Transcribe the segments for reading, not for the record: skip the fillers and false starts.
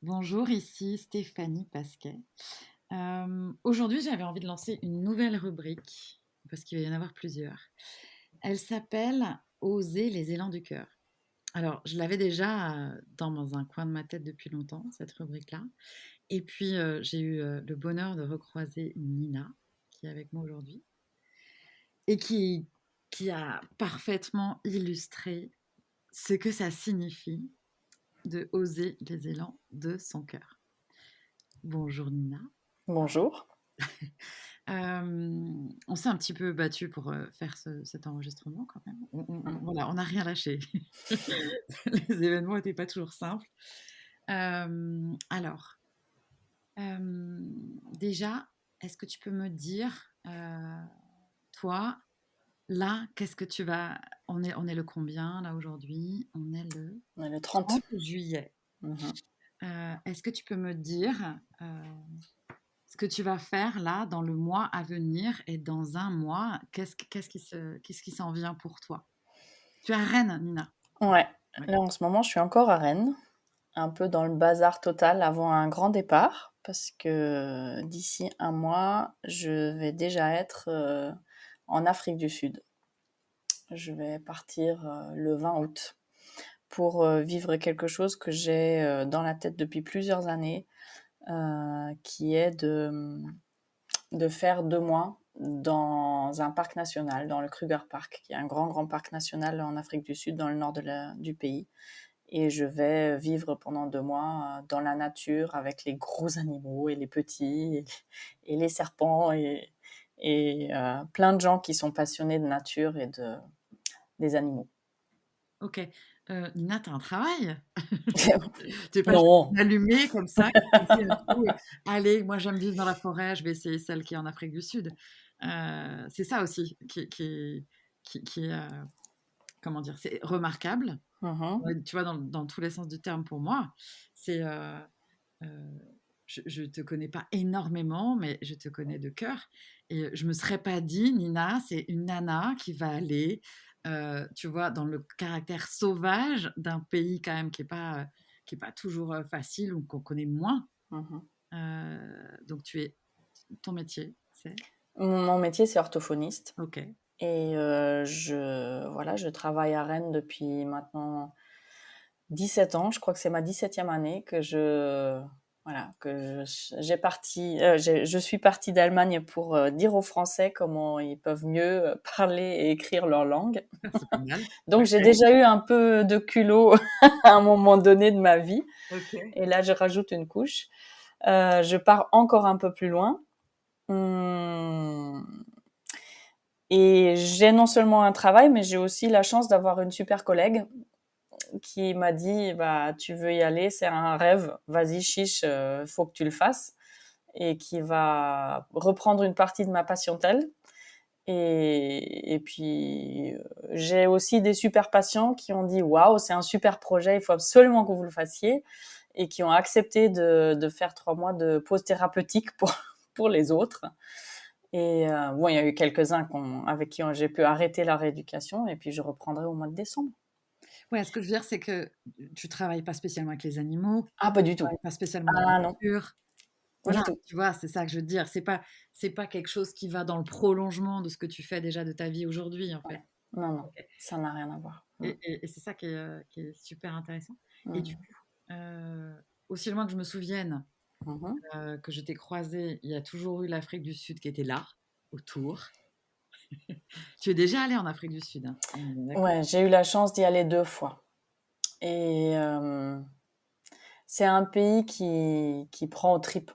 Bonjour, ici Stéphanie Pasquet. Aujourd'hui, j'avais envie de lancer une nouvelle rubrique, parce qu'il va y en avoir plusieurs. Elle s'appelle Oser les élans du cœur. Alors, je l'avais déjà dans un coin de ma tête depuis longtemps, cette rubrique-là. Et puis, j'ai eu le bonheur de recroiser Nina, qui est avec moi aujourd'hui, et qui a parfaitement illustré ce que ça signifie de oser les élans de son cœur. Bonjour Nina. Bonjour. On s'est un petit peu battu pour faire cet enregistrement quand même. Voilà, on n'a rien lâché. Les événements n'étaient pas toujours simples. Alors, déjà, est-ce que tu peux me dire, toi, là, qu'est-ce que tu vas... on est le combien là aujourd'hui? On est le On est le 30. 30 juillet. Mhm. Est-ce que tu peux me dire ce que tu vas faire là dans le mois à venir et dans un mois, qu'est-ce qui s'en vient pour toi? Tu es à Rennes, Nina. Ouais, Oui. là en ce moment je suis encore à Rennes, un peu dans le bazar total avant un grand départ, parce que d'ici un mois, je vais déjà être en Afrique du Sud. Je vais partir le 20 août pour vivre quelque chose que j'ai dans la tête depuis plusieurs années, qui est de faire 2 mois dans un parc national, dans le Kruger Park, qui est un grand, grand parc national en Afrique du Sud, dans le nord du pays. Et je vais vivre pendant 2 mois dans la nature avec les gros animaux et les petits et les serpents et plein de gens qui sont passionnés de nature des animaux. Ok. Nina, tu as un travail? Tu n'es pas juste Non. une allumée comme ça qui fait un coup, allez, moi j'aime vivre dans la forêt, je vais essayer celle qui est en Afrique du Sud. C'est ça aussi qui est, comment dire, c'est remarquable. Mhm. Ouais, tu vois, dans tous les sens du terme pour moi. C'est je te connais pas énormément, mais je te connais de cœur. Et je me serais pas dit, Nina, c'est une nana qui va aller, tu vois, dans le caractère sauvage d'un pays quand même qui est pas toujours facile ou qu'on connaît moins. Mhm. Donc tu es, ton métier, c'est Mon métier, c'est orthophoniste. ok. Et voilà, je travaille à Rennes depuis maintenant 17 ans. Je crois que c'est ma 17e année je suis partie d'Allemagne pour dire aux Français comment ils peuvent mieux parler et écrire leur langue. C'est pas mal. Donc Ouais. j'ai déjà eu un peu de culot à un moment donné de ma vie. Ok. Et là, je rajoute une couche. Je pars encore un peu plus loin. Hum, Et j'ai non seulement un travail, mais j'ai aussi la chance d'avoir une super collègue qui m'a dit bah tu veux y aller, c'est un rêve, vas-y chiche, faut que tu le fasses, et qui va reprendre une partie de ma patientèle. Et puis j'ai aussi des super patients qui ont dit waouh, c'est un super projet, il faut absolument que vous le fassiez, et qui ont accepté de faire 3 mois de pause thérapeutique pour les autres. Et bon, il y a eu quelques-uns avec qui j'ai pu arrêter la rééducation, et puis je reprendrai au mois de décembre. Ouais, ce que je veux dire, c'est que tu travailles pas spécialement avec les animaux, Ah, pas tu du tout. travailles pas spécialement dans la Ah non, nature. du Voilà, tout. tu vois? C'est ça que je veux dire. C'est pas quelque chose qui va dans le prolongement de ce que tu fais déjà de ta vie aujourd'hui, en fait. Ouais. Non, non, OK. ça n'a rien à voir. Et c'est ça qui est super intéressant. Et du Mm. coup, aussi loin que je me souvienne, Mhm. que je t'ai croisée, il y a toujours eu l'Afrique du Sud qui était là, autour. Tu es déjà allée en Afrique du Sud, hein? On est bien d'accord? Ouais, j'ai eu la chance d'y aller 2 fois. Et c'est un pays qui prend aux tripes.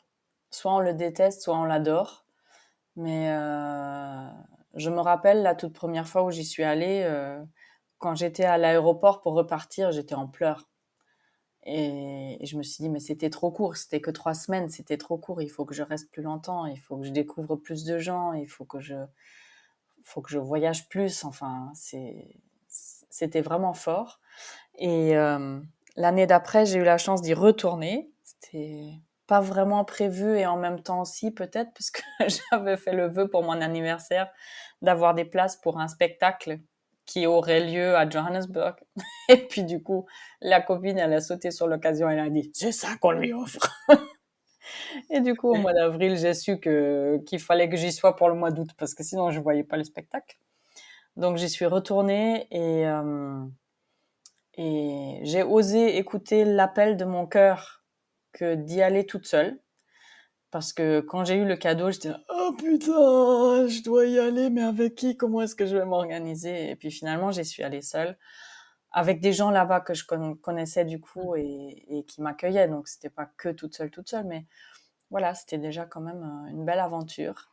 Soit on le déteste, soit on l'adore. Mais je me rappelle la toute première fois où j'y suis allée, quand j'étais à l'aéroport pour repartir, j'étais en pleurs. Et je me suis dit, mais c'était trop court, c'était que 3 semaines, c'était trop court, il faut que je reste plus longtemps, il faut que je découvre plus de gens, il faut que je voyage plus, enfin, c'était vraiment fort. Et l'année d'après, j'ai eu la chance d'y retourner. C'était pas vraiment prévu, et en même temps si, peut-être, parce que j'avais fait le vœu pour mon anniversaire d'avoir des places pour un spectacle qui aurait lieu à Johannesburg. Et puis du coup, la copine, elle a sauté sur l'occasion, elle a dit, c'est ça qu'on lui offre. Et du coup, au mois d'avril, j'ai su qu'il fallait que j'y sois pour le mois d'août parce que sinon, je voyais pas le spectacle. Donc, j'y suis retournée et j'ai osé écouter l'appel de mon cœur que d'y aller toute seule. Parce que quand j'ai eu le cadeau, j'étais oh putain, je dois y aller, mais avec qui? Comment est-ce que je vais m'organiser? Et puis finalement, j'y suis allée seule avec des gens là-bas que je connaissais du coup et qui m'accueillaient. Donc c'était pas que toute seule, mais voilà, c'était déjà quand même une belle aventure.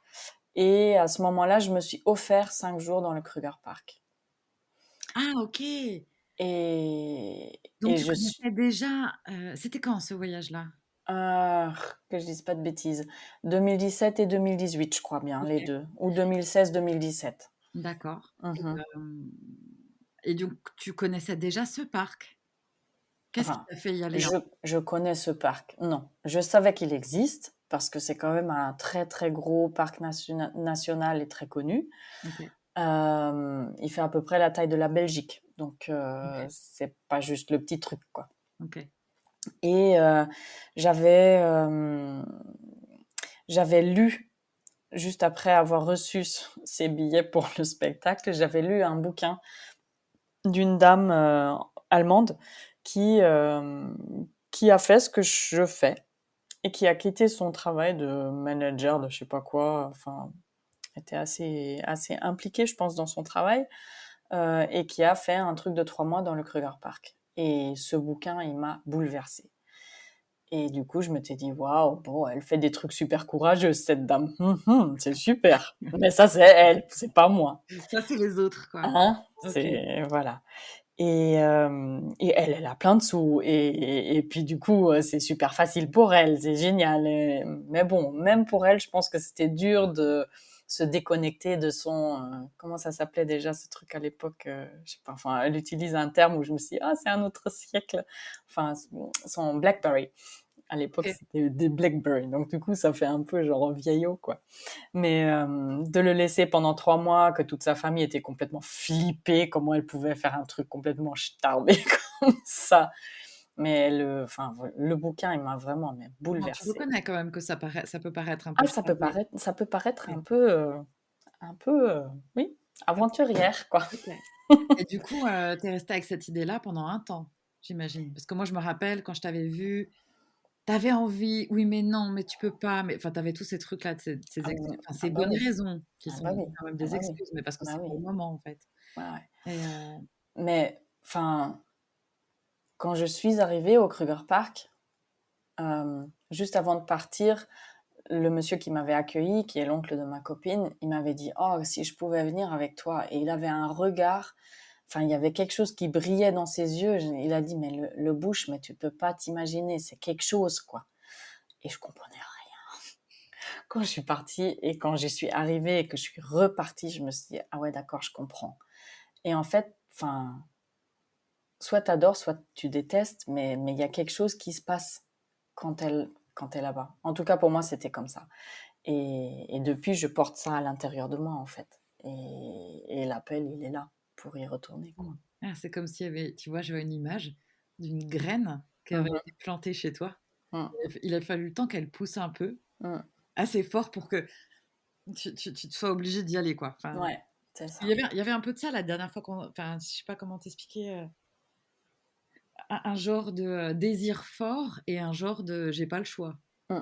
Et à ce moment-là, je me suis offert 5 jours dans le Kruger Park. Ah, ok. Et, Donc et tu je suis, connaissais déjà. C'était quand ce voyage-là? euh, que je dise pas de bêtises, 2017 et 2018, je crois bien, les Ok, deux, ou 2016-2017. d'accord. Mhm. Et donc tu connaissais déjà ce parc? Qu'est-ce qui Enfin, t'a fait y aller? je, je connais ce parc. Non, je savais qu'il existe parce que c'est quand même un très très gros parc national et très connu. Ok, Il fait à peu près la taille de la Belgique, donc ok, c'est pas juste le petit truc quoi. ok. Et j'avais j'avais lu juste après avoir reçu ces billets pour le spectacle, j'avais lu un bouquin d'une dame allemande qui euh, qui a fait ce que je fais et qui a quitté son travail de manager de je sais pas quoi, enfin, était assez impliquée, je pense, dans son travail, et qui a fait un truc de 3 mois dans le Kruger Park. Et ce bouquin, il m'a bouleversée. Et du coup, je m'étais dit, waouh, bon, elle fait des trucs super courageux, cette dame. C'est super. Mais ça, c'est elle, c'est pas moi. Ça, c'est les autres, quoi. Hein? Ok. C'est, voilà. Et elle a plein de sous. Et puis du coup, c'est super facile pour elle, c'est génial. Mais bon, même pour elle, je pense que c'était dur de se déconnecter de son... comment ça s'appelait déjà ce truc à l'époque je sais pas, enfin, elle utilise un terme où je me suis dit, ah, c'est un autre siècle. Enfin, son BlackBerry. À l'époque, Ok. c'était des BlackBerry. Donc du coup, ça fait un peu genre vieillot, quoi. Mais de le laisser pendant 3 mois, que toute sa famille était complètement flippée, comment elle pouvait faire un truc complètement starbé comme ça. Mais enfin, le bouquin, il m'a vraiment mais Non, tu bouleversée. reconnais quand même que ça peut paraître un Ah, peu chargé. ça peut paraître Ok. un peu, oui, aventurière, quoi. Ok. Et du coup, tu es restée avec cette idée-là pendant un temps, j'imagine. Parce que moi, je me rappelle quand je t'avais vu, tu avais envie, oui, mais non, mais tu peux pas. Mais enfin, tu avais tous ces trucs-là, Ah, enfin, ah ces bah bonnes oui, raisons qui ah sont bah oui, quand même ah des bah oui, excuses, mais parce que bah c'est oui, pas le moment, en fait. ouais, ouais. Et Mais enfin, quand je suis arrivée au Kruger Park, juste avant de partir, le monsieur qui m'avait accueilli, qui est l'oncle de ma copine, il m'avait dit oh si je pouvais venir avec toi. Et il avait un regard, enfin il y avait quelque chose qui brillait dans ses yeux. Il a dit mais le bush, mais tu peux pas t'imaginer, c'est quelque chose quoi. Et je comprenais rien. Quand je suis partie et quand j'y suis arrivée et que je suis repartie, je me suis dit ah ouais d'accord je comprends. Et en fait, enfin soit t'adores, soit tu détestes, mais il y a quelque chose qui se passe quand t'es là-bas. En tout cas pour moi c'était comme ça. Et depuis, je porte ça à l'intérieur de moi, en fait. Et l'appel, il est là pour y retourner, mm. quoi. Ah, c'est comme s'il y avait, tu vois, j'avais une image d'une graine qui avait Mhm, été plantée chez toi. mm, Il a fallu le temps qu'elle pousse un peu, mm. assez fort pour que tu te sois obligé d'y aller, quoi. Enfin, Ouais, c'est il ça. y avait, il y avait un peu de ça la dernière fois qu'on. Enfin, je sais pas comment t'expliquer. Un genre de désir fort et un genre de j'ai pas le choix. Mm,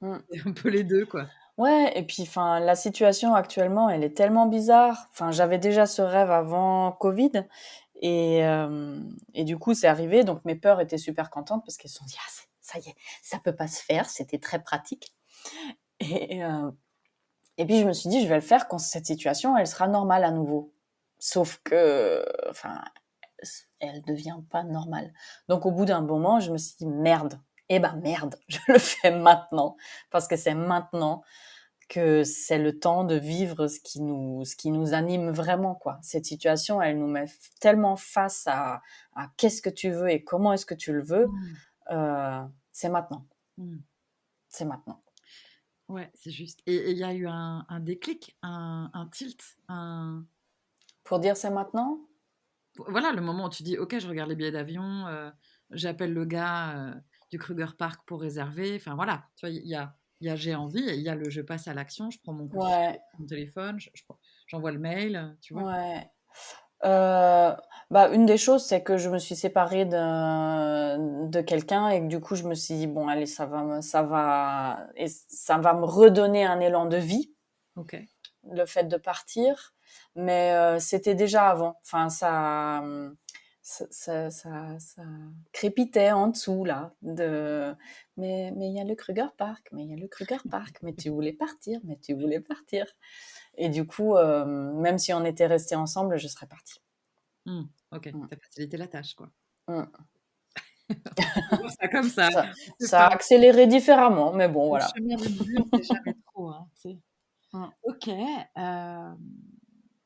mm. C'est un peu les deux, quoi. Ouais, et puis, enfin, la situation actuellement, elle est tellement bizarre. Enfin, j'avais déjà ce rêve avant Covid. Et du coup, c'est arrivé. Donc, mes peurs étaient super contentes parce qu'elles se sont dit, ah, ça y est, ça peut pas se faire. C'était très pratique. Et, euh, Et puis je me suis dit, je vais le faire quand cette situation, elle sera normale à nouveau. Sauf que, enfin, elle devient pas normale. Donc au bout d'un moment, je me suis dit, merde. Eh ben merde, je le fais maintenant. Parce que c'est maintenant que c'est le temps de vivre ce qui nous anime vraiment, quoi. Cette situation, elle nous met tellement face à qu'est-ce que tu veux et comment est-ce que tu le veux. Mmh. C'est maintenant. Mmh. C'est maintenant. Ouais, c'est juste. Et il y a eu un déclic, un tilt, un. Pour dire c'est maintenant? Voilà, le moment où tu dis: «OK, je regarde les billets d'avion, j'appelle le gars, du Kruger Park pour réserver». Enfin voilà, tu vois? Il y a j'ai envie et il y a le je passe à l'action, je prends mon coup de fil, Ouais, mon téléphone, j'envoie le mail, tu vois? ouais. Heu, Bah, une des choses, c'est que je me suis séparée de quelqu'un et que du coup, je me suis dit: «Bon allez, ça va me redonner un élan de vie», OK. le fait de partir. Mais c'était déjà avant. Enfin, ça crépitait en dessous là de mais il y a le Kruger Park, mais il y a le Kruger Park, mais tu voulais partir, mais tu voulais partir. Et du coup, même si on était restés ensemble, je serais partie. Mmh, OK, Mmh. tu as facilité la tâche, quoi. Mmh. On peut voir ça comme ça. C'est Ça pas a accéléré différemment, mais bon, le voilà. chemin d'une vie, on sait jamais trop, hein, tu sais? Mmh. OK,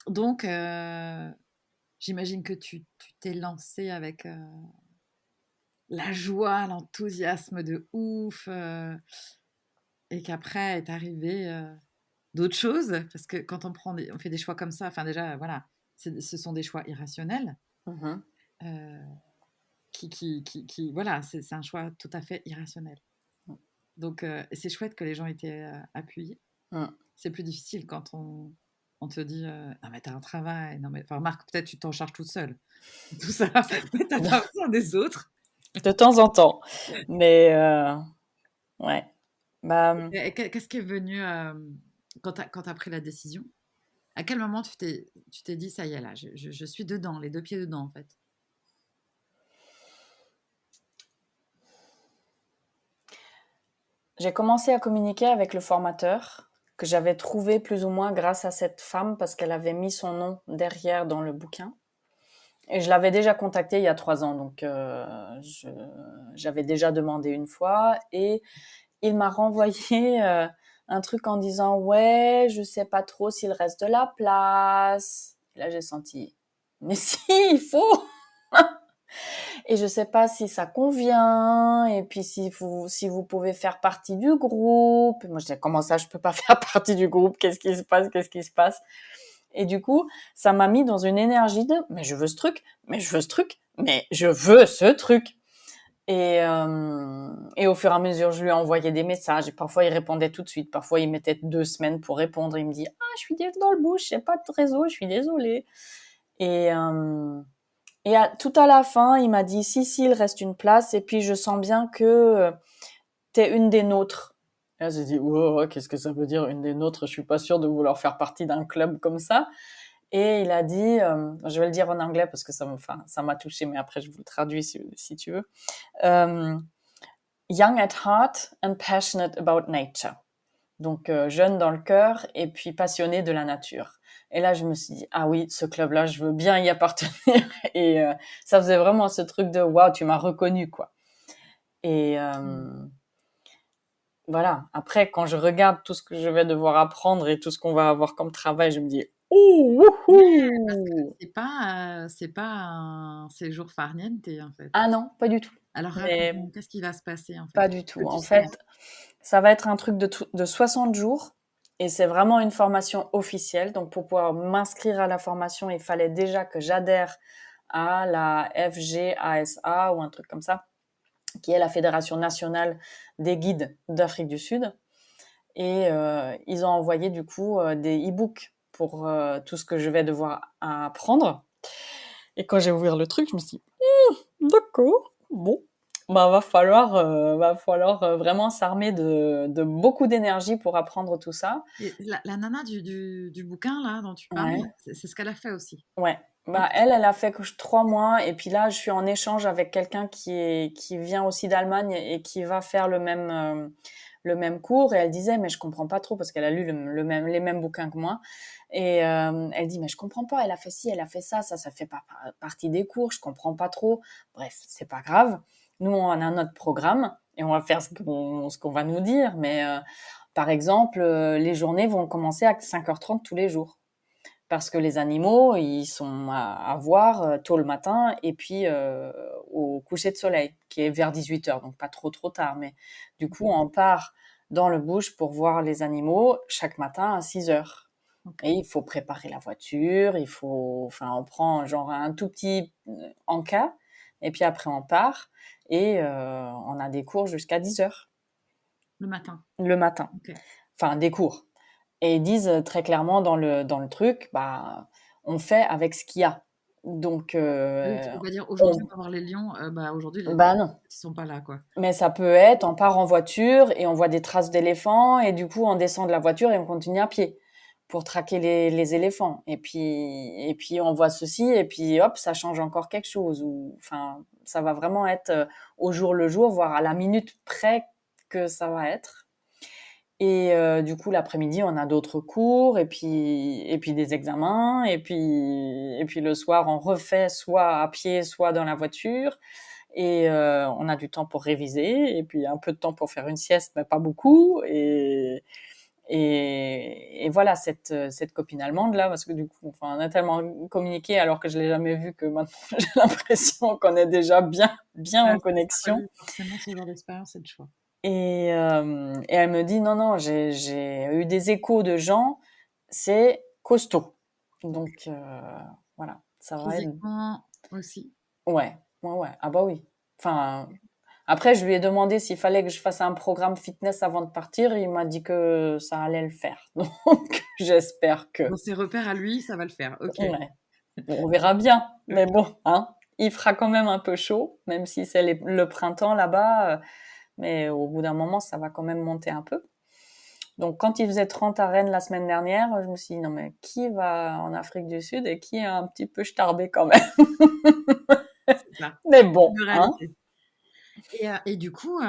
donc j'imagine que tu t'es lancée avec, la joie, l'enthousiasme de ouf, et qu'après est arrivé, d'autres choses. Parce que quand on fait des choix comme ça, enfin déjà, voilà, ce sont des choix irrationnels, Mmh. heu, qui voilà, c'est un choix tout à fait irrationnel. Donc c'est chouette que les gens étaient, appuyés. Mmh. C'est plus difficile quand on te dit, «Non mais tu as un travail, non mais» enfin remarque, peut-être tu t'en charges toute seule, tout ça, mais tu as pas besoin des autres. De temps en temps, mais ouais. Bah, Et qu'est-ce qui est venu, quand tu as pris la décision? À quel moment tu t'es dit: «Ça y est là, je suis dedans, les 2 pieds dedans en fait»? j'ai commencé à communiquer avec le formateur que j'avais trouvé plus ou moins grâce à cette femme parce qu'elle avait mis son nom derrière dans le bouquin et je l'avais déjà contacté il y a 3 ans donc je j'avais déjà demandé une fois et il m'a renvoyé un truc en disant ouais, je sais pas trop s'il reste de la place. Et là, j'ai senti, mais si, il faut. Et je sais pas si ça convient. Et puis si vous pouvez faire partie du groupe. Et moi, je dis comment ça, je peux pas faire partie du groupe? Qu'est-ce qui se passe? Qu'est-ce qui se passe? Et du coup, ça m'a mis dans une énergie de mais je veux ce truc, mais je veux ce truc, mais je veux ce truc. Et au fur et à mesure, je lui envoyais des messages. Et parfois, il répondait tout de suite. Parfois, il mettait 2 semaines pour répondre. Il me dit ah, je suis dans le bush, j'ai pas de réseau, je suis désolée. Et, tout à la fin, il m'a dit si, il reste une place. Et puis, je sens bien que t'es une des nôtres. Et là, j'ai dit wow, qu'est-ce que ça veut dire une des nôtres? Je suis pas sûre de vouloir faire partie d'un club comme ça. Et il a dit, je vais le dire en anglais parce que ça m'a touché, mais après je vous le traduis si tu veux. Euh, Young at heart and passionate about nature. Donc jeune dans le cœur et puis passionné de la nature. Et là, je me suis dit ah oui, ce club-là, je veux bien y appartenir. Et ça faisait vraiment ce truc de waouh, tu m'as reconnu quoi. Et Mmh. voilà. Après, quand je regarde tout ce que je vais devoir apprendre et tout ce qu'on va avoir comme travail, je me dis ouh, Ouais, parce que wouhou. c'est pas un séjour farniente en fait. Ah non, pas du tout. Alors Mais raconte-moi, qu'est-ce qui va se passer en fait? pas du Que tout. tu En sais, hein? fait, ça va être un truc de 60 jours et c'est vraiment une formation officielle. Donc, pour pouvoir m'inscrire à la formation, il fallait déjà que j'adhère à la FGASA ou un truc comme ça, qui est la Fédération nationale des guides d'Afrique du Sud. Et ils ont envoyé du coup des e-books pour tout ce que je vais devoir apprendre. Et quand j'ai ouvert le truc, je me suis dit, d'accord, bon, bah va falloir vraiment s'armer de beaucoup d'énergie pour apprendre tout ça. Et la nana du bouquin là dont tu parles, Ouais, c'est ce qu'elle a fait aussi? ouais. OK. Bah elle a fait que 3 mois et puis là je suis en échange avec quelqu'un qui vient aussi d'Allemagne et qui va faire le même cours et elle disait mais je comprends pas trop parce qu'elle a lu les mêmes bouquins que moi et elle dit mais je comprends pas, elle a fait ci, elle a fait ça, ça fait pas partie des cours, je comprends pas trop. Bref, c'est pas grave. Nous on a notre programme et on va faire ce qu'on va nous dire mais par exemple les journées vont commencer à 5h30 tous les jours parce que les animaux, ils sont à voir tôt le matin et puis au coucher de soleil, qui est vers 18h, donc pas trop trop tard. Mais du coup, on part dans le bush pour voir les animaux chaque matin à 6h. OK. Et il faut préparer la voiture, enfin, on prend genre un tout petit encas, et puis après on part, et on a des cours jusqu'à 10 heures Le matin. le matin. OK. Enfin, des cours. Et ils disent très clairement dans le truc, bah, on fait avec ce qu'il y a. Donc, Oui, tu peux pas dire: «Aujourd'hui, on on va voir les lions», bah, aujourd'hui, les bah non. ils sont pas là, quoi. Mais ça peut être, on part en voiture et on voit des traces d'éléphants, et du coup, on descend de la voiture et on continue à pied pour traquer les éléphants. Et puis, on voit ceci, et puis hop, ça change encore quelque chose. Enfin, ça va vraiment être au jour le jour, voire à la minute près que ça va être. Et du coup, l'après-midi, on a d'autres cours, et puis des examens, et puis le soir, on refait soit à pied, soit dans la voiture. Et on a du temps pour réviser, et puis un peu de temps pour faire une sieste, mais pas beaucoup. Et voilà, cette copine allemande là, parce que du coup, enfin, on a tellement communiqué alors que je l'ai jamais vue, que maintenant j'ai l'impression qu'on est déjà bien, bien Ouais, en ça n'a pas connexion. eu forcément ce genre d'expérience et de choix. Et elle me dit non, non, j'ai eu des échos de gens, c'est costaud. OK. Donc voilà, ça va être. Physiquement aussi? Ouais, ouais, ouais. Ah bah oui. Enfin, après, je lui ai demandé s'il fallait que je fasse un programme fitness avant de partir. Il m'a dit que ça allait le faire. Donc, j'espère Dans que. ses repères à lui, ça va le faire. OK. Ouais. Bon, on verra bien. Mais OK. bon, hein, il fera quand même un peu chaud, même si c'est le printemps là-bas. Mais au bout d'un moment, ça va quand même monter un peu. Donc, quand il faisait 30 à Rennes la semaine dernière, je me suis dit, non, mais qui va en Afrique du Sud et qui est un petit peu starbé quand même? C'est ça. Mais C'est bon, une hein. réalité. Et du coup,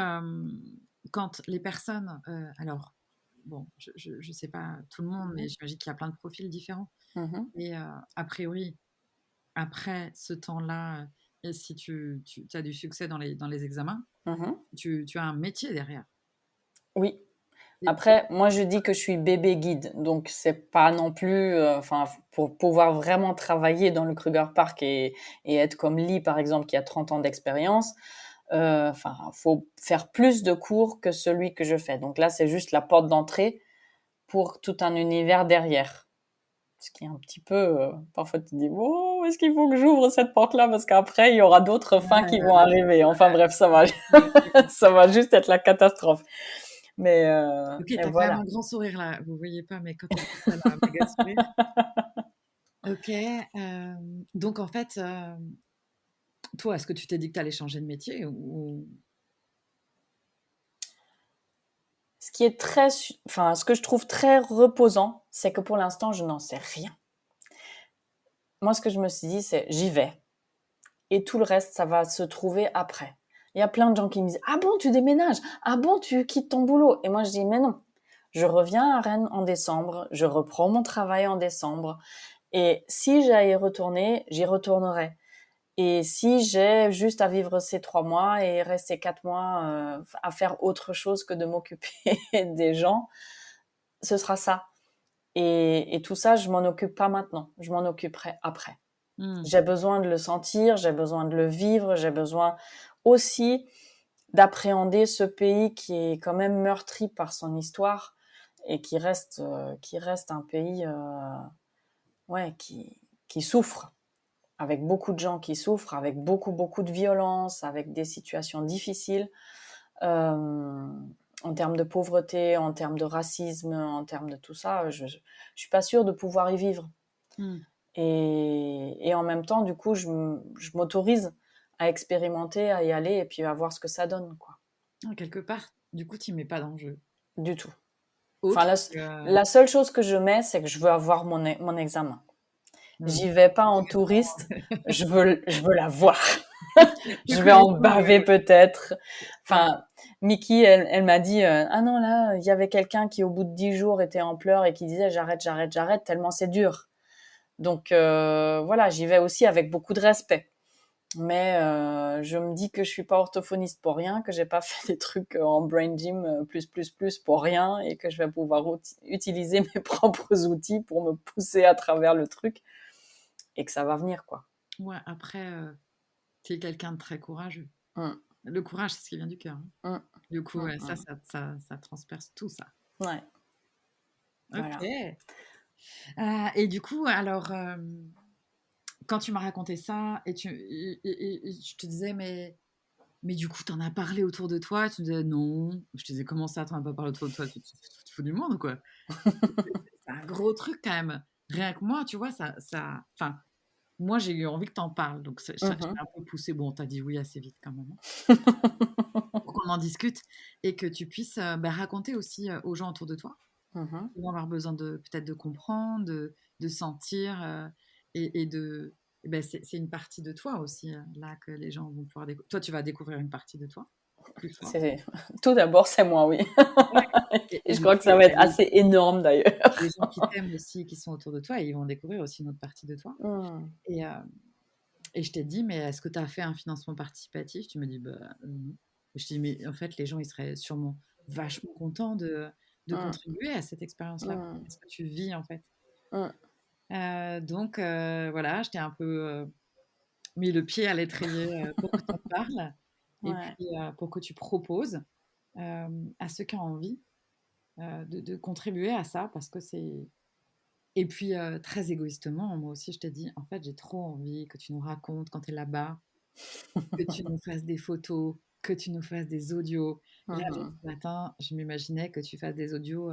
quand les personnes, alors bon, je sais pas tout le monde, mais Mhm, j'imagine qu'il y a plein de profils différents. mhm, Et a priori, après ce temps-là, et si tu as du succès dans les examens, mhm. tu as un métier derrière. Oui. Et Après, moi, je dis que je suis bébé guide, donc c'est pas non plus, enfin, pour pouvoir vraiment travailler dans le Kruger Park et être comme Lee, par exemple, qui a 30 ans d'expérience, enfin, faut faire plus de cours que celui que je fais. Donc là, c'est juste la porte d'entrée pour tout un univers derrière. Ce qui est un petit peu, parfois tu te dis, oh, est-ce qu'il faut que j'ouvre cette porte-là? Parce qu'après, il y aura d'autres fins qui vont arriver. Enfin bref, ça va, ouais, d'accord. ça va juste être la catastrophe. Mais, OK, tu mais as quand même voilà. un grand sourire là. Vous voyez pas, mais quand elle dit ça, elle a un méga sourire. OK, donc en fait, toi, est-ce que tu t'es dit que tu allais changer de métier ou Ce qui est enfin, ce que je trouve très reposant, c'est que pour l'instant, je n'en sais rien. Moi, ce que je me suis dit, c'est j'y vais. Et tout le reste, ça va se trouver après. Il y a plein de gens qui me disent, ah bon, tu déménages? Ah bon, tu quittes ton boulot? Et moi, je dis, mais non. Je reviens à Rennes en décembre. Je reprends mon travail en décembre. Et si j'ai à y retourner, j'y retournerai. Et si j'ai juste à vivre ces 3 mois et rester 4 mois à faire autre chose que de m'occuper des gens, ce sera ça. Et tout ça, je m'en occupe pas maintenant. Je m'en occuperai après. Mmh. J'ai besoin de le sentir, j'ai besoin de le vivre, j'ai besoin aussi d'appréhender ce pays qui est quand même meurtri par son histoire, et qui reste un pays ouais, qui souffre, avec beaucoup de gens qui souffrent, avec beaucoup, beaucoup de violence, avec des situations difficiles, euh, en termes de pauvreté, en termes de racisme, en termes de tout ça. Je suis pas sûre de pouvoir y vivre. Mmh. Et en même temps, du coup, je m'autorise à expérimenter, à y aller, et puis à voir ce que ça donne, quoi. Ah, quelque part, du coup, tu mets pas d'enjeu. Du tout. Enfin, Autre que la seule chose que je mets, c'est que je veux avoir mon examen. mmh, J'y vais pas en obligatoire. touriste, je veux l'avoir. Tu Je vais connais en pas, ouais, baver ouais. peut-être. Ouais. Enfin, Mickey, elle m'a dit, ah non, là, il y avait quelqu'un qui, au bout de 10 jours, était en pleurs et qui disait, j'arrête, j'arrête, j'arrête, tellement c'est dur. Donc voilà, j'y vais aussi avec beaucoup de respect. Mais je me dis que je suis pas orthophoniste pour rien, que j'ai pas fait des trucs en brain gym plus pour rien, et que je vais pouvoir utiliser mes propres outils pour me pousser à travers le truc, et que ça va venir, quoi. Ouais, après, tu es quelqu'un de très courageux. Mm, Le courage, c'est ce qui vient du cœur, hein. mm, Du coup, mm, ouais, ça mm. ça ça ça transperce tout ça. Ouais, voilà. OK. Et du coup, alors, quand tu m'as raconté ça et je te disais: «Mais du coup, t'en as parlé autour de toi?» Tu me disais: «Non». Je te disais: «Comment ça, tu en as pas parlé autour de toi? Tu te fous du monde ou quoi?» C'est un gros truc quand même. Rien que moi, tu vois, ça enfin, moi, j'ai eu envie que tu en parles, donc je t'ai Mmh. un peu poussé. Bon, tu as dit oui assez vite quand même, hein, pour qu'on en discute et que tu puisses, bah, raconter aussi, aux gens autour de toi, Mmh. qui vont avoir besoin de peut-être de comprendre, de sentir, et de et beh, c'est une partie de toi aussi, là, que les gens vont pouvoir toi, tu vas découvrir une partie de toi, plus fort. C'est tout d'abord, c'est moi, oui. Ouais Et et je du crois que coup, ça va être assez énorme d'ailleurs. les gens qui t'aiment aussi, qui sont autour de toi, ils vont découvrir aussi une autre partie de toi Mmh. et et je t'ai dit: «Mais est-ce que tu as fait un financement participatif?» Tu me dis: «Bah, non». Je t'ai dit: «Mais en fait, les gens, ils seraient sûrement vachement contents de Mmh. contribuer à cette expérience-là, Mmh. à ce que tu vis, en fait». Mmh. Donc voilà, je t'ai un peu, mis le pied à l'étrier, pour que tu en parles et Ouais. puis, pour que tu proposes, à ceux qui ont envie, de contribuer à ça parce que c'est et puis, très égoïstement, moi aussi, je t'ai dit: «En fait, j'ai trop envie que tu nous racontes quand tu es là-bas, que tu nous fasses des photos, que tu nous fasses des audios». Là, Mmh. ce matin, je m'imaginais que tu fasses des audios,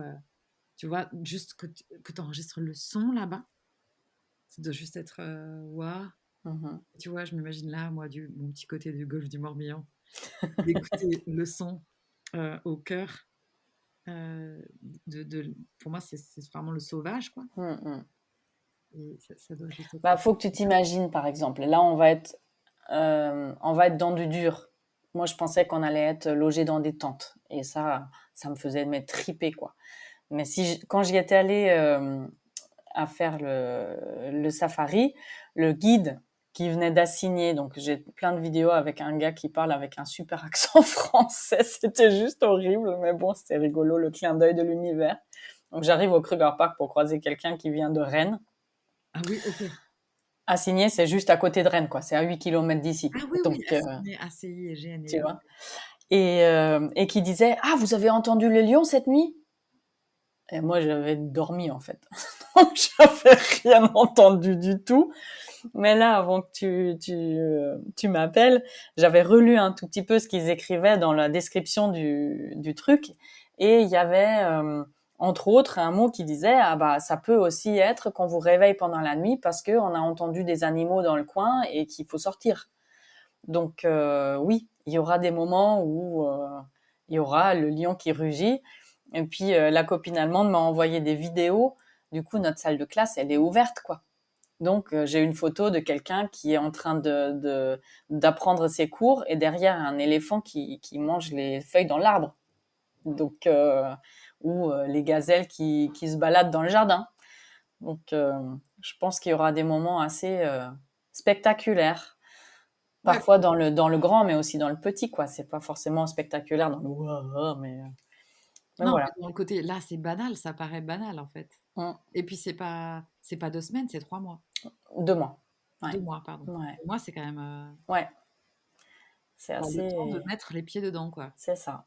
tu vois? Juste que tu enregistres le son là-bas. Ça doit juste être, waouh! Mmh. Tu vois? Je m'imagine là, moi, du mon petit côté du golfe du Morbihan, d'écouter le son, au cœur, pour moi, c'est vraiment le sauvage, quoi Mmh mh. et ça doit juste être Bah, faut que tu t'imagines, par exemple, là, on va être dans du dur. Moi, je pensais qu'on allait être logés dans des tentes et ça me faisait me triper, quoi. Mais quand j'y étais allée, à faire le safari, le guide qui venait d'assigner, donc j'ai plein de vidéos avec un gars qui parle avec un super accent français, c'était juste horrible, mais bon, c'était rigolo, le clin d'œil de l'univers. Donc j'arrive au Kruger Park pour croiser quelqu'un qui vient de Rennes. ah oui, OK. Assigné, c'est juste à côté de Rennes, quoi. C'est à 8 kilomètres d'ici. Ah oui, oui, Donc, assigné, ACI et tu GNE. vois. Et qui disait, ah, vous avez entendu le lion cette nuit? Et moi, j'avais dormi, en fait. Donc, j'avais rien entendu du tout. Mais là, avant que tu m'appelles, j'avais relu un tout petit peu ce qu'ils écrivaient dans la description du truc. Et il y avait, entre autres, un mot qui disait, ah bah, ça peut aussi être qu'on vous réveille pendant la nuit parce qu'on a entendu des animaux dans le coin et qu'il faut sortir. Donc, oui, il y aura des moments où il y aura le lion qui rugit. Et puis, la copine allemande m'a envoyé des vidéos. Du coup, notre salle de classe, elle est ouverte, quoi. Donc, j'ai une photo de quelqu'un qui est en train d'apprendre ses cours et derrière un éléphant qui mange les feuilles dans l'arbre. Donc, ou les gazelles qui se baladent dans le jardin. Donc, je pense qu'il y aura des moments assez spectaculaires. Ouais, Parfois dans le grand, mais aussi dans le petit, quoi. C'est pas forcément spectaculaire dans le ouah, mais non, voilà. mais dans le côté là, c'est banal, ça paraît banal, en fait Mmh. et puis c'est pas 2 semaines, c'est 3 mois. 2 mois. Ouais. 2 mois, pardon. Ouais. 2 mois, c'est quand même, Ouais. C'est bah, le temps de assez mettre les pieds dedans, quoi. c'est ça.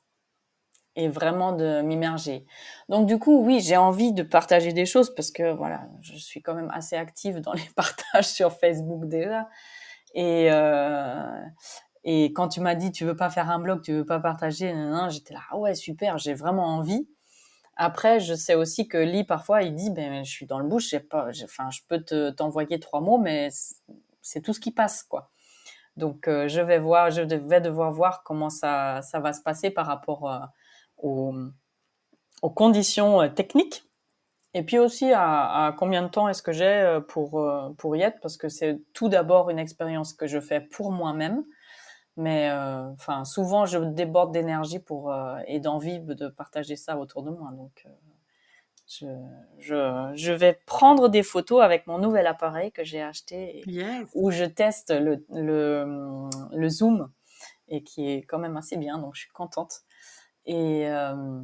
Et vraiment de m'immerger. Donc du coup, oui, j'ai envie de partager des choses parce que voilà, je suis quand même assez active dans les partages sur Facebook déjà. Et et quand tu m'as dit: «Tu veux pas faire un blog, tu veux pas partager, nin nin», j'étais là: «Ah ouais, super, j'ai vraiment envie». Après, je sais aussi que Lee, parfois, il dit, ben, je suis dans le bush, enfin, je peux t'envoyer 3 mots, mais c'est tout ce qui passe, quoi. Donc, je vais devoir voir comment ça va se passer par rapport aux, aux conditions techniques. Et puis aussi à combien de temps est-ce que j'ai pour y être, parce que c'est tout d'abord une expérience que je fais pour moi-même. Mais enfin, souvent, je déborde d'énergie et d'envie de partager ça autour de moi. Donc, je, je vais prendre des photos avec mon nouvel appareil que j'ai acheté Yes. où je teste le zoom et qui est quand même assez bien, donc je suis contente. Et, euh,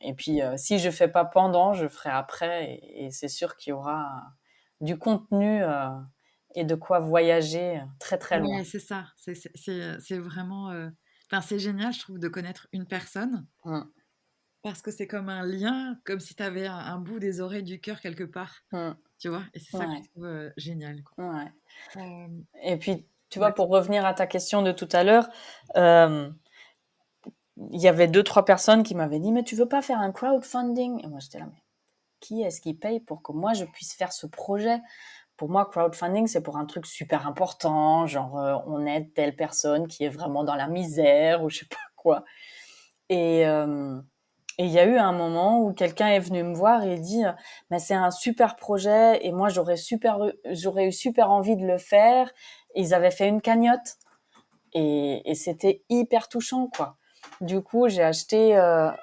et puis, si je fais pas pendant, je ferai après et c'est sûr qu'il y aura du contenu et de quoi voyager très très loin. Ouais, c'est ça. C'est vraiment, enfin, c'est génial, je trouve, de connaître une personne, Mm. parce que c'est comme un lien, comme si tu avais un bout des oreilles du cœur quelque part, Mmh. tu vois? Et c'est ça que je Ouais, trouve, génial, quoi. ouais. Hem, Et puis, tu vois, ouais. pour revenir à ta question de tout à l'heure, hem, il y avait 2-3 personnes qui m'avaient dit: «Mais tu veux pas faire un crowdfunding?» Et moi, j'étais là: «Mais qui est-ce qui paye pour que moi, je puisse faire ce projet?» Pour moi, crowdfunding, c'est pour un truc super important, genre, on aide telle personne qui est vraiment dans la misère ou je sais pas quoi. Et il y a eu un moment où quelqu'un est venu me voir et dit, «Mais c'est un super projet et moi j'aurais eu super envie de le faire». Ils avaient fait une cagnotte et c'était hyper touchant, quoi. Du coup, j'ai acheté un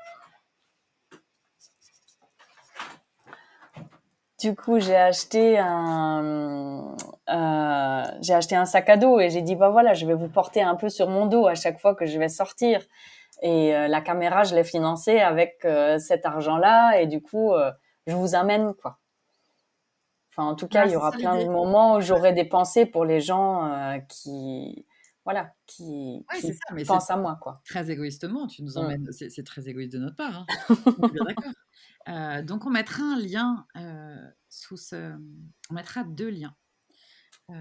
sac à dos et j'ai dit, bah voilà, je vais vous porter un peu sur mon dos à chaque fois que je vais sortir. Et la caméra, je l'ai financée avec cet argent-là et du coup, je vous amène, quoi. Enfin, en tout cas, Voilà, il y c'est aura ça plein de l'idée. moments où Ouais, j'aurai des pensées pour les gens voilà, ouais, c'est qui ça, mais c'est pensent à moi, quoi. très égoïstement, tu nous Mm. emmènes c'est très égoïste de notre part, hein. On est bien d'accord. Donc on mettra un lien, sous ce on mettra 2 liens, heu,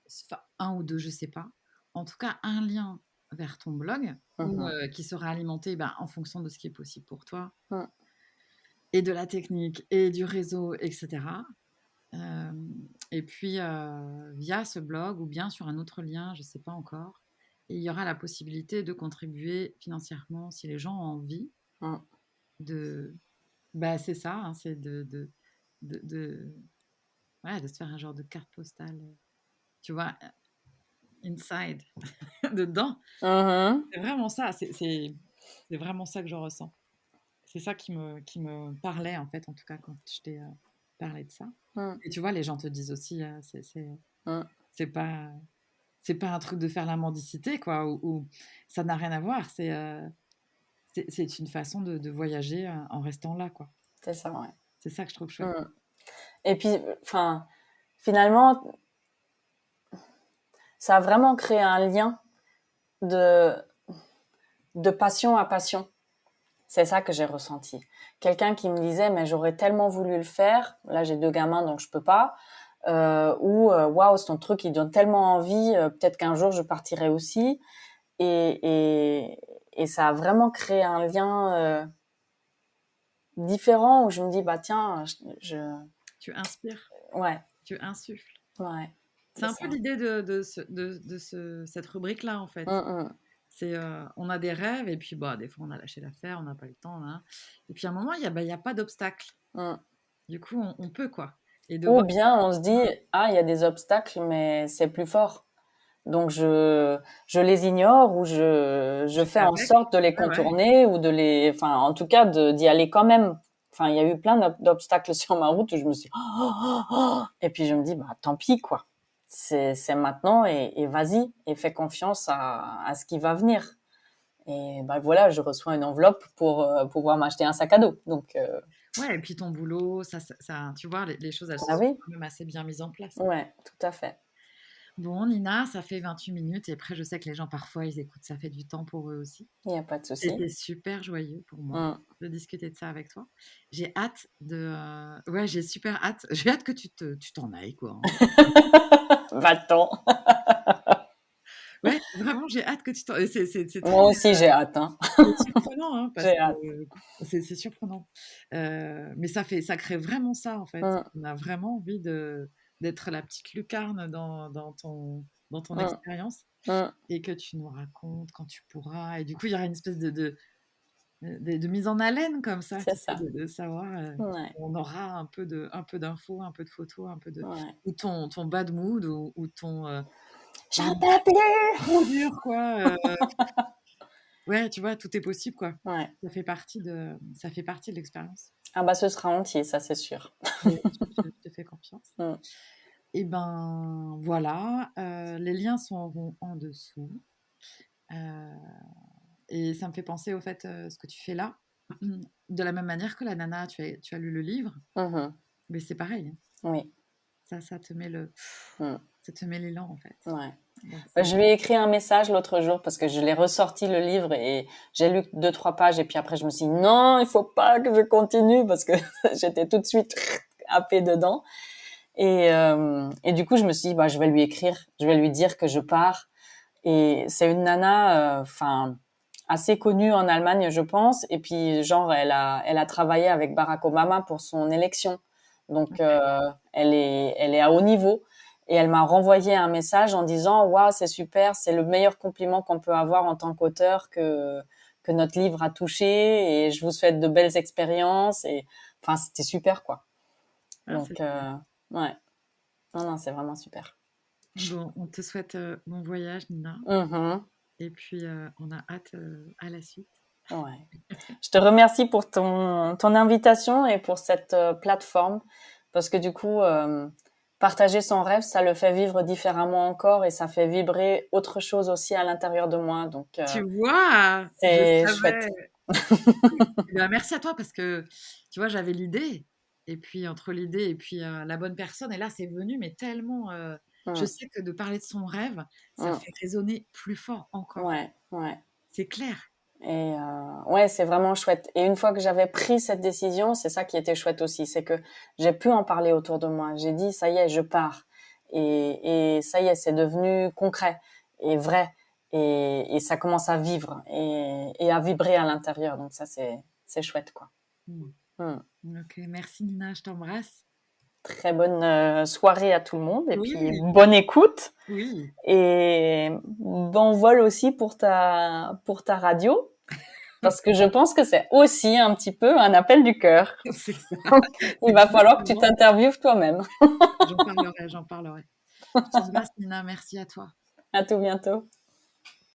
enfin 1 ou 2, je sais pas. En tout cas, un lien vers ton blog où, Mhm. qui sera alimenté, ben, en fonction de ce qui est possible pour toi Mm. et de la technique et du réseau et cetera. Et puis, via ce blog ou bien sur un autre lien, je ne sais pas encore. Et il y aura la possibilité de contribuer financièrement si les gens ont envie Mm. de bah, c'est ça, hein, c'est de ouais, de se faire un genre de carte postale, tu vois? Inside, dedans. Mhm. C'est vraiment ça, c'est vraiment ça que je ressens. C'est ça qui me parlait, en fait, en tout cas, quand je t'ai, parlé de ça. Mm. Et tu vois, les gens te disent aussi, Mm. c'est pas c'est pas un truc de faire la mendicité, quoi, ou ça n'a rien à voir. C'est une façon de voyager, en restant là, quoi. C'est ça, ouais. C'est ça que je trouve chouette. Mm. Et puis, enfin, finalement, ça a vraiment créé un lien de, de passion à passion. C'est ça que j'ai ressenti. Quelqu'un qui me disait, mais j'aurais tellement voulu le faire. Là, j'ai 2 gamins, donc je peux pas. Ou waouh, c'est ton truc, il donne tellement envie. Peut-être qu'un jour, je partirai aussi. Et, et, et ça a vraiment créé un lien différent où je me dis, bah tiens, Tu inspires, ouais, tu insuffles. ouais, C'est c'est un peu ça. l'idée de cette rubrique-là, en fait. Mm, On a des rêves et puis, bah, des fois, on a lâché l'affaire, on n'a pas le temps, hein. Et puis, à un moment, il y a pas d'obstacle. mm, mm. Du coup, on peut, quoi. Et de Ou voir bien on se dit, ah, il y a des obstacles, mais c'est plus fort. Donc je les ignore ou je je fais fais en avec. sorte de les Ouais, ouais. contourner ou enfin, en tout cas, d'y aller quand même. Enfin, il y a eu plein d'obstacles sur ma route où je me suis, et puis je me dis, bah, tant pis, quoi. C'est maintenant et vas-y et fais confiance à ce qui va venir. Et bah voilà, je reçois une enveloppe pour pouvoir m'acheter un sac à dos. Donc, Ouais, et puis ton boulot, tu vois, les choses, elles ah sont oui, quand même assez bien mises en place, hein. ouais, tout à fait. Bon, Nina, ça fait 28 minutes et après, je sais que les gens, parfois, ils écoutent, ça fait du temps pour eux aussi. Il n'y a pas de souci. C'était super joyeux pour moi Mm. de discuter de ça avec toi. J'ai hâte ouais, j'ai super hâte. J'ai hâte que tu t'en ailles, quoi, hein. Va-t'en. Ouais, vraiment, j'ai hâte que tu t'en et c'est très, Moi aussi, j'ai hâte, hein. c'est surprenant, hein, parce J'ai que hâte. c'est surprenant. Mais ça crée vraiment ça, en fait. Mm, On a vraiment envie d'être la petite lucarne dans ton mm, expérience mm. et que tu nous racontes quand tu pourras et du coup, il y aura une espèce de mise en haleine comme ça, C'est tu sais, ça. de savoir, Ouais, on aura un peu d'infos, un peu de photos, un peu de ouais. ou ton bad mood ou ton, «Ah, J'en peux plus! trop dur, quoi», ouais, tu vois, tout est possible, quoi. Ouais. Ça fait partie de l'expérience. Ah bah, ce sera entier, ça, c'est sûr. Mais je te fais confiance. Mm. Et ben, voilà, les liens sont en dessous, heu et ça me fait penser au fait, ce que tu fais là, de la même manière que la nana, tu as lu le livre, Mhm. mais c'est pareil, hein. Oui. Ça te met le Mm. Ça te met l'élan, en fait. Ouais. Donc, Bah, je lui ai écrit un message l'autre jour parce que je l'ai ressorti le livre et j'ai lu 2-3 pages et puis après je me suis dit non, il faut pas que je continue parce que j'étais tout de suite happée dedans et du coup je me suis dit bah je vais lui écrire, je vais lui dire que je pars et c'est une nana enfin assez connue en Allemagne je pense et puis genre elle a travaillé avec Barack Obama pour son élection donc OK. elle est à haut niveau. Et elle m'a renvoyé un message en disant waouh c'est super, c'est le meilleur compliment qu'on peut avoir en tant qu'auteur que notre livre a touché et je vous souhaite de belles expériences et enfin c'était super quoi. Ah, c'est Donc ouais non non c'est vraiment super. bon, on te souhaite, bon voyage, Nina, Mhm. et puis, on a hâte, à la suite. Ouais. Je te remercie pour ton invitation et pour cette plateforme parce que du coup partager son rêve ça le fait vivre différemment encore et ça fait vibrer autre chose aussi à l'intérieur de moi donc Tu vois? Je c'est savais. chouette. Eh ben, merci à toi parce que, tu vois, j'avais l'idée et puis entre l'idée et puis, la bonne personne et là, c'est venu mais tellement, je Mm. sais que de parler de son rêve, ça Mm. fait résonner plus fort encore. Ouais, ouais. C'est clair. Et ouais, c'est vraiment chouette. Et une fois que j'avais pris cette décision, c'est ça qui était chouette aussi, c'est que j'ai pu en parler autour de moi. J'ai dit, ça y est, je pars. Et ça y est, c'est devenu concret et vrai. Et ça commence à vivre et à vibrer à l'intérieur. Donc ça, c'est chouette, quoi. Mmh. Hmm. OK, merci Nina, je t'embrasse. Très bonne soirée à tout le monde et puis Oui, bonne écoute oui, et bon vol aussi pour ta radio. Parce que je pense que c'est aussi un petit peu un appel du cœur. c'est ça, Donc, il va falloir que tu exactement. t'interviewes toi-même. J'en parlerai, j'en parlerai. Je t'embrasse Nina, merci à toi. À tout bientôt.